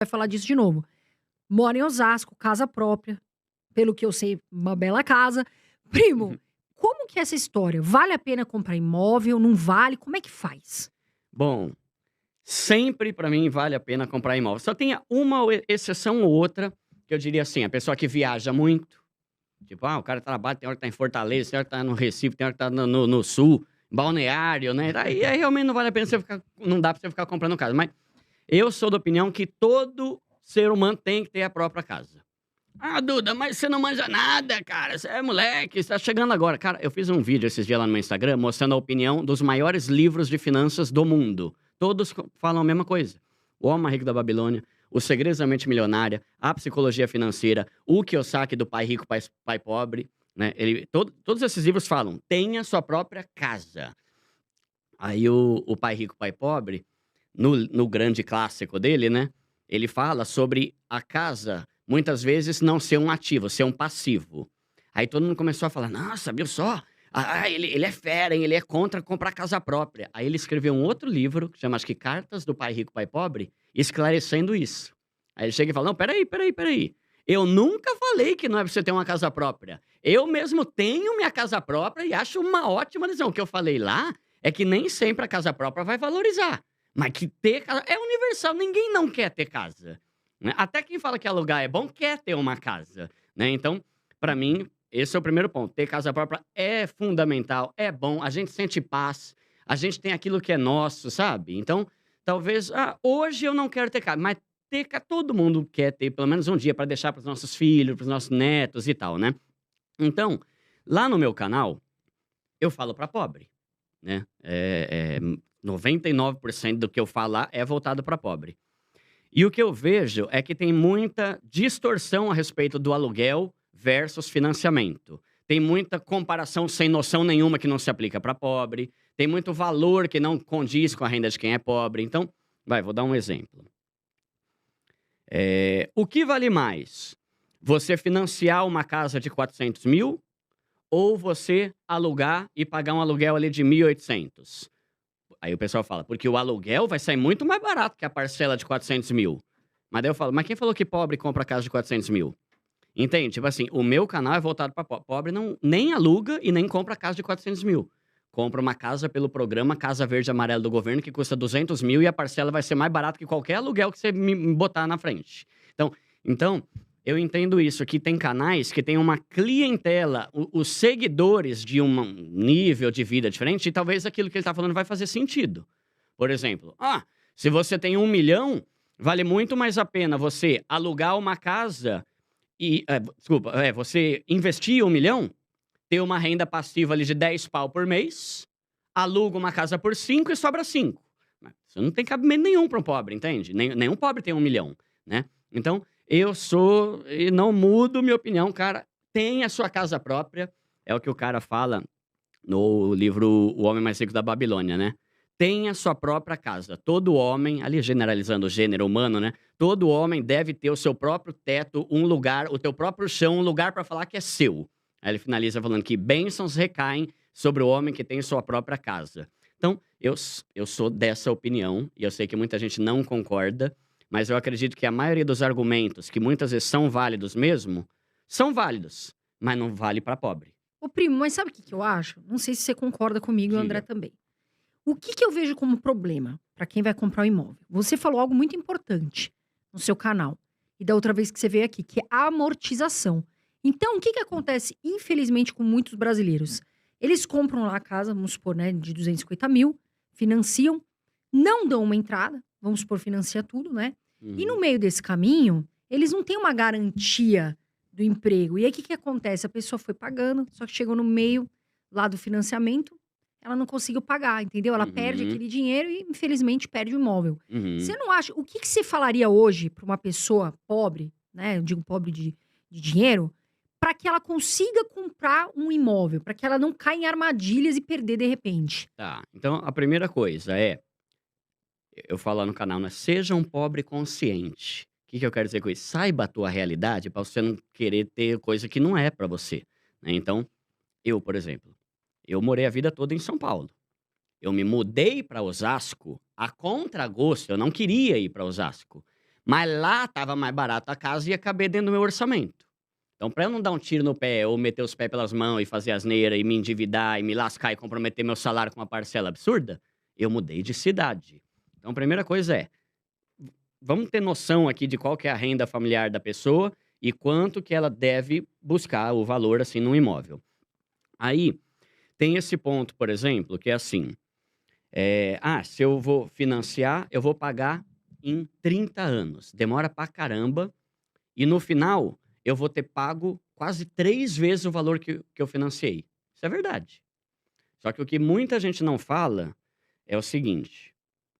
vai falar disso de novo. Mora em Osasco, casa própria, pelo que eu sei, uma bela casa. Primo, como que é essa história? Vale a pena comprar imóvel, não vale? Como é que faz? Bom, sempre pra mim vale a pena comprar imóvel. Só tem uma exceção ou outra, que eu diria assim, a pessoa que viaja muito, tipo, o cara trabalha, tem hora que tá em Fortaleza, tem hora que tá no Recife, tem hora que tá no sul, balneário, né, aí realmente não vale a pena você ficar não dá pra você ficar comprando casa. Mas eu sou da opinião que todo ser humano tem que ter a própria casa. "Ah, Duda, mas você não manja nada, cara, você é moleque, você tá chegando agora". Cara, eu fiz um vídeo esses dias lá no meu Instagram, mostrando a opinião dos maiores livros de finanças do mundo. Todos falam a mesma coisa. O Homem Mais Rico da Babilônia, Os Segredos da Mente Milionária, A Psicologia Financeira, O Kiyosaki do Pai Rico, Pai Pobre, né, todos esses livros falam: "Tenha sua própria casa". Aí o Pai Rico, Pai Pobre, no grande clássico dele, né, ele fala sobre a casa, muitas vezes, não ser um ativo, ser um passivo. Aí todo mundo começou a falar: "Nossa, viu só? Ele é fera, hein, ele é contra comprar casa própria". Aí ele escreveu um outro livro, que chama acho que Cartas do Pai Rico, Pai Pobre, esclarecendo isso. Aí ele chega e fala: "Não, espera aí. Eu nunca falei que não é pra você ter uma casa própria. Eu mesmo tenho minha casa própria e acho uma ótima decisão. O que eu falei lá é que nem sempre a casa própria vai valorizar, mas que ter casa é universal, ninguém não quer ter casa, né. Até quem fala que alugar é bom, quer ter uma casa, né. Então, pra mim, esse é o primeiro ponto, ter casa própria é fundamental, é bom, a gente sente paz, a gente tem aquilo que é nosso, sabe. Então, talvez, hoje eu não quero ter casa, mas ter ca todo mundo quer ter pelo menos um dia pra deixar para os nossos filhos, para os nossos netos e tal, né. Então, lá no meu canal, eu falo pra pobre, né, 99% do que eu falar é voltado para pobre. E o que eu vejo é que tem muita distorção a respeito do aluguel versus financiamento. Tem muita comparação sem noção nenhuma que não se aplica para pobre, tem muito valor que não condiz com a renda de quem é pobre. Então, vou dar um exemplo. O que vale mais? Você financiar uma casa de 400.000 ou você alugar e pagar um aluguel ali de 1.800? Aí o pessoal fala: "Porque o aluguel vai sair muito mais barato que a parcela de 400.000". Mas daí eu falo: "Mas quem falou que pobre compra casa de 400.000?". Entende? Tipo assim, o meu canal é voltado para pobre não nem aluga e nem compra casa de 400.000. Compra uma casa pelo programa Casa Verde e Amarela do governo, que custa 200.000 e a parcela vai ser mais barata que qualquer aluguel que você me botar na frente. Então, eu entendo isso, que tem canais que têm uma clientela, os seguidores de um nível de vida diferente e talvez aquilo que ele tá falando vai fazer sentido. Por exemplo, se você tem 1.000.000, vale muito mais a pena você alugar uma casa e você investir 1.000.000, ter uma renda passiva ali de 10 pau por mês, aluga uma casa por 5 e sobra 5. Mas isso não tem cabimento nenhum para um pobre, entende? Nenhum pobre tem 1.000.000, né. Então, eu sou e não mudo minha opinião, cara, tenha a sua casa própria, é o que o cara fala no livro O Homem Mais Rico da Babilônia, né. Tenha sua própria casa. Todo homem, ali generalizando o gênero humano, né, todo homem deve ter o seu próprio teto, um lugar, o teu próprio chão, um lugar para falar que é seu. Aí ele finaliza falando que bênçãos recaem sobre o homem que tem sua própria casa. Então, eu sou dessa opinião, e eu sei que muita gente não concorda, mas eu acredito que a maioria dos argumentos, que muitas vezes são válidos mesmo, são válidos, mas não vale para pobre. Ô, primo, mas sabe o que que eu acho? Não sei se você concorda comigo e o André Diga. também. O que que eu vejo como problema para quem vai comprar um imóvel? Você falou algo muito importante no seu canal e da outra vez que você veio aqui, que é a amortização. Então, o que que acontece, infelizmente, com muitos brasileiros? Eles compram lá a casa, vamos supor, né, de 250.000, financiam, não dão uma entrada, vamos supor, financia tudo, né? E no Uhum. meio desse caminho, eles não têm uma garantia do emprego. E aí, o que que acontece? A pessoa foi pagando, só que chegou no meio lá do financiamento, ela não conseguiu pagar, entendeu? Ela perde Uhum. aquele dinheiro e, infelizmente, perde o imóvel. Você Uhum. não acha o que que você falaria hoje para uma pessoa pobre, né, eu digo pobre de dinheiro, para que ela consiga comprar um imóvel, para que ela não caia em armadilhas e perder de repente? Tá, então a primeira coisa é, eu falo lá no canal, né, seja um pobre consciente. O que que eu quero dizer com isso? Saiba a tua realidade para você não querer ter coisa que não é para você, né. Então, eu, por exemplo, eu morei a vida toda em São Paulo. Eu me mudei para Osasco a contragosto, eu não queria ir para Osasco, Mas lá tava mais barato a casa e ia caber dentro do meu orçamento. Então, para eu não dar um tiro no pé ou meter os pés pelas mãos e fazer asneira e me endividar e me lascar e comprometer meu salário com uma parcela absurda, eu mudei de cidade. Então, a primeira coisa é, vamos ter noção aqui de qual que é a renda familiar da pessoa e quanto que ela deve buscar o valor assim no imóvel. Aí, tem esse ponto, por exemplo, que é assim, se eu vou financiar, eu vou pagar em 30 anos. Demora pra caramba. E no final, eu vou ter pago quase 3 vezes o valor que eu financiei. Isso é verdade. Só que o que muita gente não fala é o seguinte.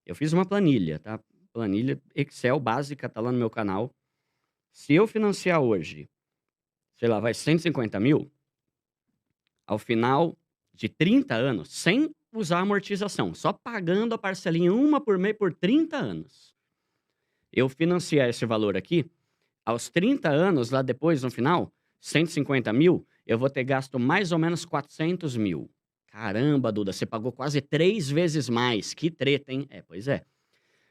Eu fiz uma planilha, tá? Planilha Excel básica, tá lá no meu canal. Se eu financiar hoje, sei lá, vai 150 mil, ao final de 30 anos, sem usar amortização, só pagando a parcelinha uma por mês por 30 anos. Eu financiar esse valor aqui, aos 30 anos, lá depois, no final, 150 mil, eu vou ter gasto mais ou menos 400 mil. Caramba, Duda, você pagou quase 3 vezes mais. Que treta, hein? Pois é.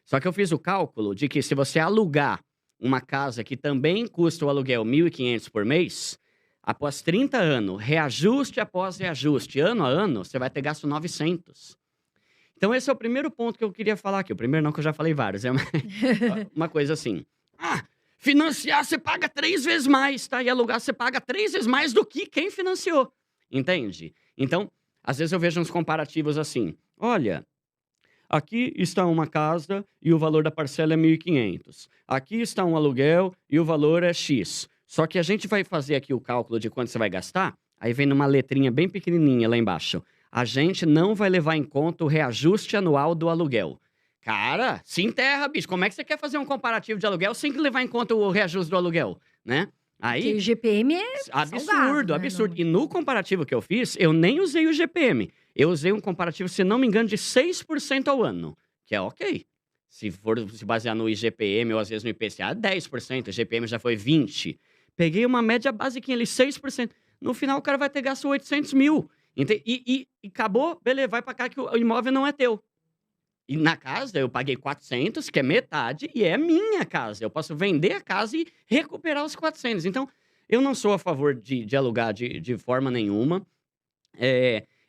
Só que eu fiz o cálculo de que se você alugar uma casa que também custa o aluguel 1.500 por mês, após 30 anos, reajuste após reajuste, ano a ano, você vai ter gasto 900. Então, esse é o primeiro ponto que eu queria falar aqui. O primeiro não, que eu já falei vários. É uma coisa assim. Financiar você paga 3 vezes mais, tá? E alugar você paga 3 vezes mais do que quem financiou. Entende? Então, às vezes eu vejo uns comparativos assim. Olha, aqui está uma casa e o valor da parcela é 1.500. Aqui está um aluguel e o valor é X. Só que a gente vai fazer aqui o cálculo de quanto você vai gastar, aí vem numa letrinha bem pequenininha lá embaixo. A gente não vai levar em conta o reajuste anual do aluguel. Cara, se enterra, bicho. Como é que você quer fazer um comparativo de aluguel sem levar em conta o reajuste do aluguel, né? Aí, porque o GPM é absurdo, salgado, né? absurdo. E no comparativo que eu fiz, eu nem usei o GPM. Eu usei um comparativo, se não me engano, de 6% ao ano, que é ok. Se for se basear no IGPM ou às vezes no IPCA, 10%. O IGPM já foi 20%. Peguei uma média basiquinha ali, 6%. No final, o cara vai ter gasto 800 mil. E acabou, beleza, vai pra cá que o imóvel não é teu. E na casa eu paguei 400, que é metade, e é minha casa. Eu posso vender a casa e recuperar os 400. Então, eu não sou a favor de alugar de forma nenhuma.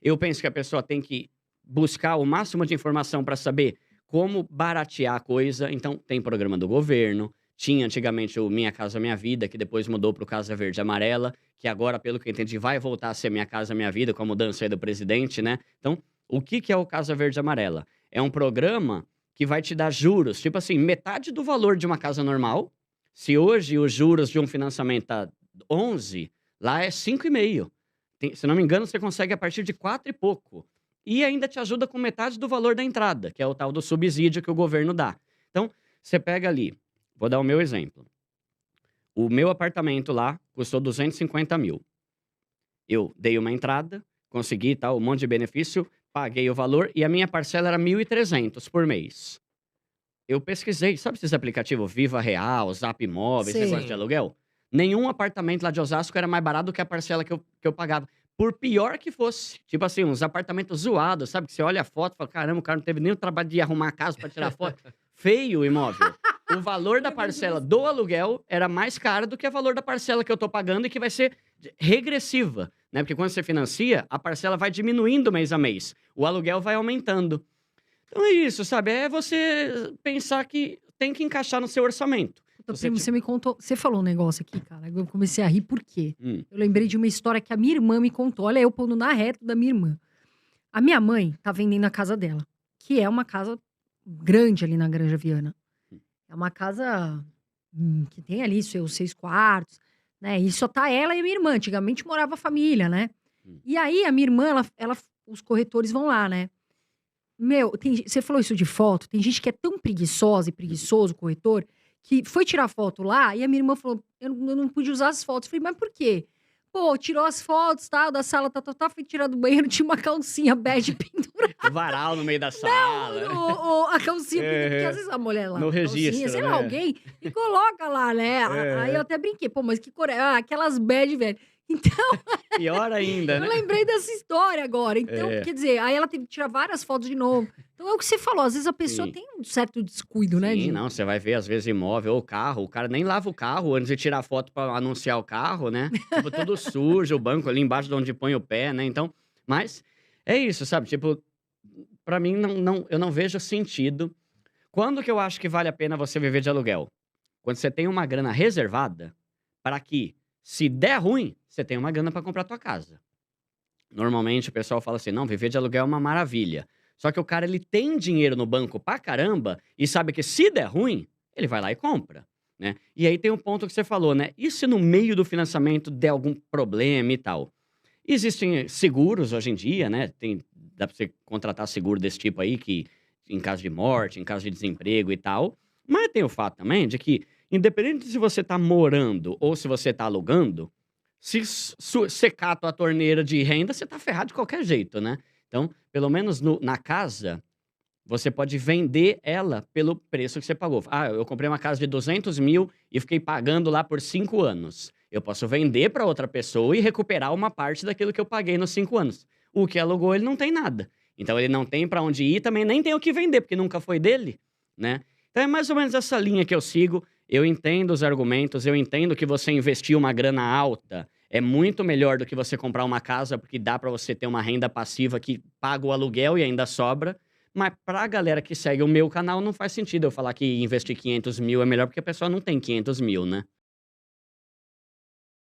Eu penso que a pessoa tem que buscar o máximo de informação para saber como baratear a coisa. Então, tem programa do governo. Tinha antigamente o Minha Casa Minha Vida, que depois mudou para o Casa Verde e Amarela, que agora, pelo que eu entendi, vai voltar a ser Minha Casa Minha Vida, com a mudança aí do presidente, né? Então, o que é o Casa Verde e Amarela? É um programa que vai te dar juros, tipo assim, metade do valor de uma casa normal. Se hoje os juros de um financiamento tá 11, lá é 5,5. Se não me engano, você consegue a partir de 4 e pouco. E ainda te ajuda com metade do valor da entrada, que é o tal do subsídio que o governo dá. Então, você pega ali, vou dar o meu exemplo. O meu apartamento lá custou 250 mil. Eu dei uma entrada, consegui um monte de benefício, paguei o valor e a minha parcela era 1.300 por mês. Eu pesquisei, sabe esses aplicativos Viva Real, Zap Imóveis, esse negócio de Sim. aluguel? Nenhum apartamento lá de Osasco era mais barato do que a parcela que eu pagava. Por pior que fosse. Tipo assim, uns apartamentos zoados, sabe? Que você olha a foto e fala, caramba, o cara não teve nem o trabalho de arrumar a casa pra tirar foto. Feio o imóvel. O valor da parcela do aluguel era mais caro do que o valor da parcela que eu tô pagando e que vai ser regressiva, né? Porque quando você financia, a parcela vai diminuindo mês a mês. O aluguel vai aumentando. Então é isso, sabe? É você pensar que tem que encaixar no seu orçamento. Puta, Você, primo, tipo- você me contou. Você falou um negócio aqui, cara. Eu comecei a rir, por quê? Hum, Eu lembrei de uma história que a minha irmã me contou. Olha, eu pondo na reta da minha irmã. A minha mãe tá vendendo a casa dela, que é uma casa grande ali na Granja Viana. É uma casa que tem ali seus 6 quartos, né? E só tá ela e a minha irmã. Antigamente morava a família, né? Hum. E aí a minha irmã, os corretores vão lá, né? Meu, você falou isso de foto. Tem gente que é tão preguiçosa e preguiçoso, o corretor, que foi tirar foto lá e a minha irmã falou: eu não pude usar as fotos. Eu falei, mas por quê? Pô, tirou as fotos, tal, da sala, foi tirar do banheiro, tinha uma calcinha bege pendurada. o varal no meio da sala. A calcinha pendurada, porque às vezes a mulher lá, No calcinha, registro, sei lá, né? alguém, e coloca lá, né? Aí eu até brinquei, pô, mas que cor é? Ah, aquelas bege, velho. Então, Pior ainda, eu né? lembrei dessa história agora. Então, É, quer dizer, aí ela teve que tirar várias fotos de novo. Então é o que você falou, às vezes a pessoa sim. tem um certo descuido, né, Sim, de não, você vai ver às vezes imóvel ou carro, o cara nem lava o carro antes de tirar foto pra anunciar o carro, né? Tipo, tudo sujo, o banco ali embaixo de onde põe o pé, né? Então, mas é isso, sabe? Tipo, pra mim eu não vejo sentido. Quando que eu acho que vale a pena você viver de aluguel? Quando você tem uma grana reservada para que, se der ruim, você tem uma grana para comprar tua casa. Normalmente o pessoal fala assim: "Não, viver de aluguel é uma maravilha". Só que o cara ele tem dinheiro no banco pra caramba e sabe que se der ruim, ele vai lá e compra, né. E aí tem um ponto que você falou, né, e se no meio do financiamento der algum problema e tal? Existem seguros hoje em dia, né, dá pra você contratar seguro desse tipo aí que em caso de morte, em caso de desemprego e tal, mas tem o fato também de que, independente se você tá morando ou se você tá alugando, se secar a tua torneira de renda, você tá ferrado de qualquer jeito, né. Então, pelo menos na casa, você pode vender ela pelo preço que você pagou. Ah, eu comprei uma casa de 200.000 e fiquei pagando lá por 5 anos. Eu posso vender para outra pessoa e recuperar uma parte daquilo que eu paguei nos 5 anos. O que alugou, ele não tem nada. Então ele não tem para onde ir, também nem tem o que vender, porque nunca foi dele, né. Então é mais ou menos essa linha que eu sigo. Eu entendo os argumentos, eu entendo que você investir uma grana alta é muito melhor do que você comprar uma casa, porque dá para você ter uma renda passiva que paga o aluguel e ainda sobra. Mas pra galera que segue o meu canal, não faz sentido eu falar que investir 500.000 é melhor, porque a pessoa não tem 500.000, né.